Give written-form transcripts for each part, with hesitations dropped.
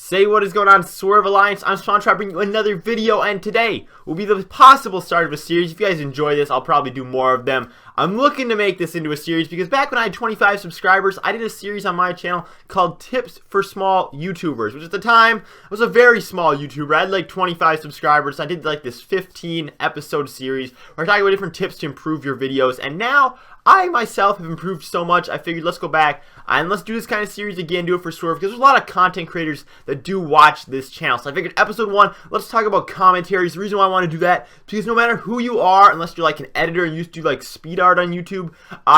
Say what is going on, Swerve Alliance. I'm SpawnTrapped bringing you another video, and today will be the possible start of a series. If you guys enjoy this, I'll probably do more of them. I'm looking to make this into a series because back when I had 25 subscribers, I did a series on my channel called Tips for Small YouTubers, which at the time was a very small YouTuber. I had like 25 subscribers. I did like this 15 episode series where I talk about different tips to improve your videos, and now I myself have improved so much, I figured let's go back and let's do this kind of series again, do it for Swerve, because there's a lot of content creators that do watch this channel. So I figured episode 1, let's talk about commentaries. The reason why I want to do that is because no matter who you are, unless you're like an editor and you used to do like speed art on YouTube,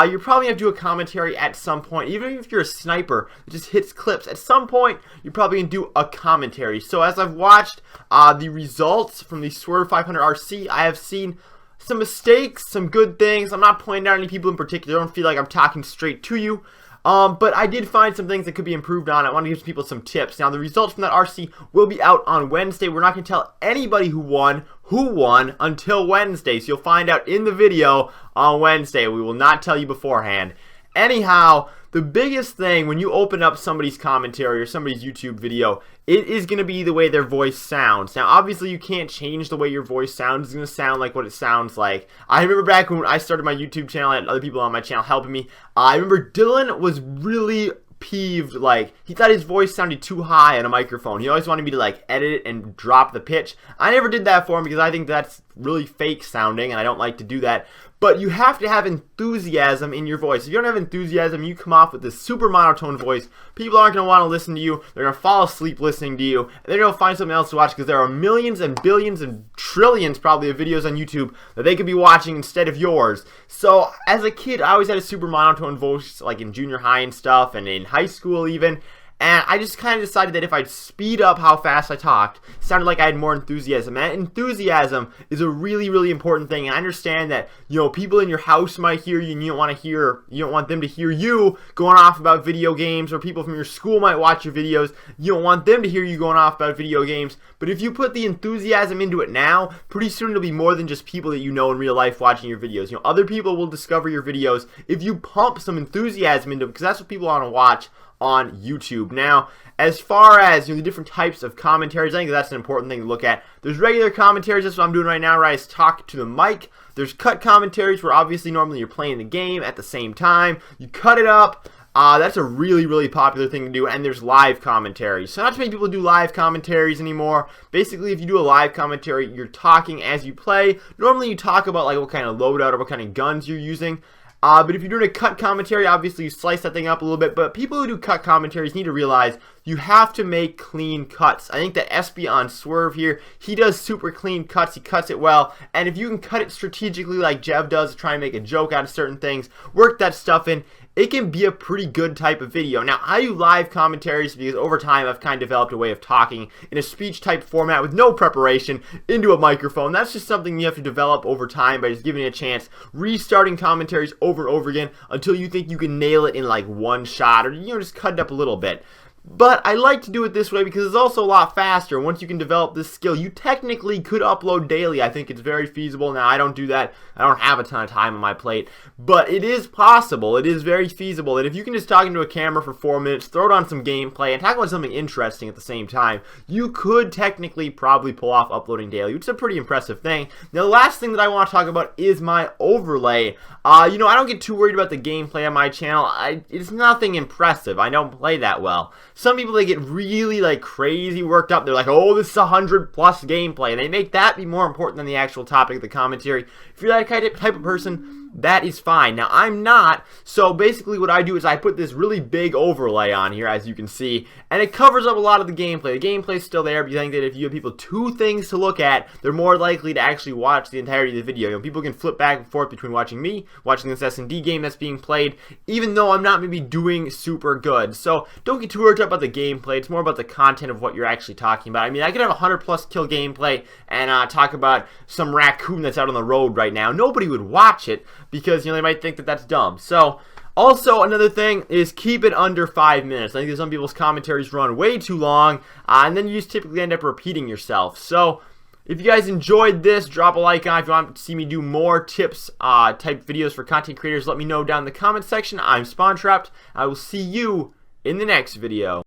you're probably going to do a commentary at some point. Even if you're a sniper that just hits clips, at some point you're probably going to do a commentary. So as I've watched the results from the Swerve 500 RC, I have seen some mistakes, some good things. I'm not pointing out any people in particular. I don't feel like I'm talking straight to you. But I did find some things that could be improved on. I want to give people some tips. Now, the results from that RC will be out on Wednesday. We're not going to tell anybody who won until Wednesday. So you'll find out in the video on Wednesday. We will not tell you beforehand. Anyhow, the biggest thing when you open up somebody's commentary or somebody's YouTube video, it is going to be the way their voice sounds. Now, obviously, you can't change the way your voice sounds. It's going to sound like what it sounds like. I remember back when I started my YouTube channel, I had other people on my channel helping me. I remember Dylan was really peeved, like he thought his voice sounded too high on a microphone. He always wanted me to like edit it and drop the pitch. I never did that for him because I think that's really fake sounding and I don't like to do that. But you have to have enthusiasm in your voice. If you don't have enthusiasm, you come off with this super monotone voice. People aren't going to want to listen to you. They're going to fall asleep listening to you. And they're going to find something else to watch because there are millions and billions and trillions probably of videos on YouTube that they could be watching instead of yours. So as a kid, I always had a super monotone voice, like in junior high and stuff, and in high school even. And I just kind of decided that if I'd speed up how fast I talked, it sounded like I had more enthusiasm. And enthusiasm is a really, really important thing. And I understand that, you know, people in your house might hear you and you don't want them to hear you going off about video games, or people from your school might watch your videos. You don't want them to hear you going off about video games. But if you put the enthusiasm into it now, pretty soon it'll be more than just people that you know in real life watching your videos. You know, other people will discover your videos if you pump some enthusiasm into it, because that's what people want to watch on YouTube. Now, as far as, you know, the different types of commentaries, I think that's an important thing to look at. There's regular commentaries, that's what I'm doing right now, right? Is talk to the mic. There's cut commentaries where obviously normally you're playing the game at the same time. You cut it up. That's a really, really popular thing to do. And there's live commentaries. So not too many people do live commentaries anymore. Basically, if you do a live commentary, you're talking as you play. Normally you talk about like what kind of loadout or what kind of guns you're using. But if you're doing a cut commentary, obviously you slice that thing up a little bit. But people who do cut commentaries need to realize you have to make clean cuts. I think that SB on Swerve here, he does super clean cuts. He cuts it well. And if you can cut it strategically like Jev does to try and make a joke out of certain things, work that stuff in, it can be a pretty good type of video. Now, I do live commentaries because over time I've kind of developed a way of talking in a speech type format with no preparation into a microphone. That's just something you have to develop over time by just giving it a chance, restarting commentaries over and over again until you think you can nail it in like one shot, or, you know, just cut it up a little bit. But I like to do it this way because it's also a lot faster. Once you can develop this skill, you technically could upload daily. I think it's very feasible. Now, I don't do that. I don't have a ton of time on my plate. But it is possible. It is very feasible. And if you can just talk into a camera for 4 minutes, throw it on some gameplay, and talk about something interesting at the same time, you could technically probably pull off uploading daily, which is a pretty impressive thing. Now, the last thing that I want to talk about is my overlay. You know, I don't get too worried about the gameplay on my channel. It's nothing impressive. I don't play that well. Some people, they get really like crazy worked up. They're like, oh, this is 100+ gameplay, and they make that be more important than the actual topic of the commentary. If you're that type of person, that is fine. Now, I'm not, so basically what I do is I put this really big overlay on here, as you can see, and it covers up a lot of the gameplay. The gameplay's still there, but you think that if you have people two things to look at, they're more likely to actually watch the entirety of the video. You know, people can flip back and forth between watching me, watching this S&D game that's being played, even though I'm not maybe doing super good. So don't get too worked up about the gameplay. It's more about the content of what you're actually talking about. I mean, I could have a 100+ kill gameplay and talk about some raccoon that's out on the road right now. Nobody would watch it, because, you know, they might think that that's dumb. So, also, another thing is keep it under 5 minutes. I think that some people's commentaries run way too long, and then you just typically end up repeating yourself. So, if you guys enjoyed this, drop a like on. If you want to see me do more tips type videos for content creators, let me know down in the comment section. I'm SpawnTrapped. I will see you in the next video.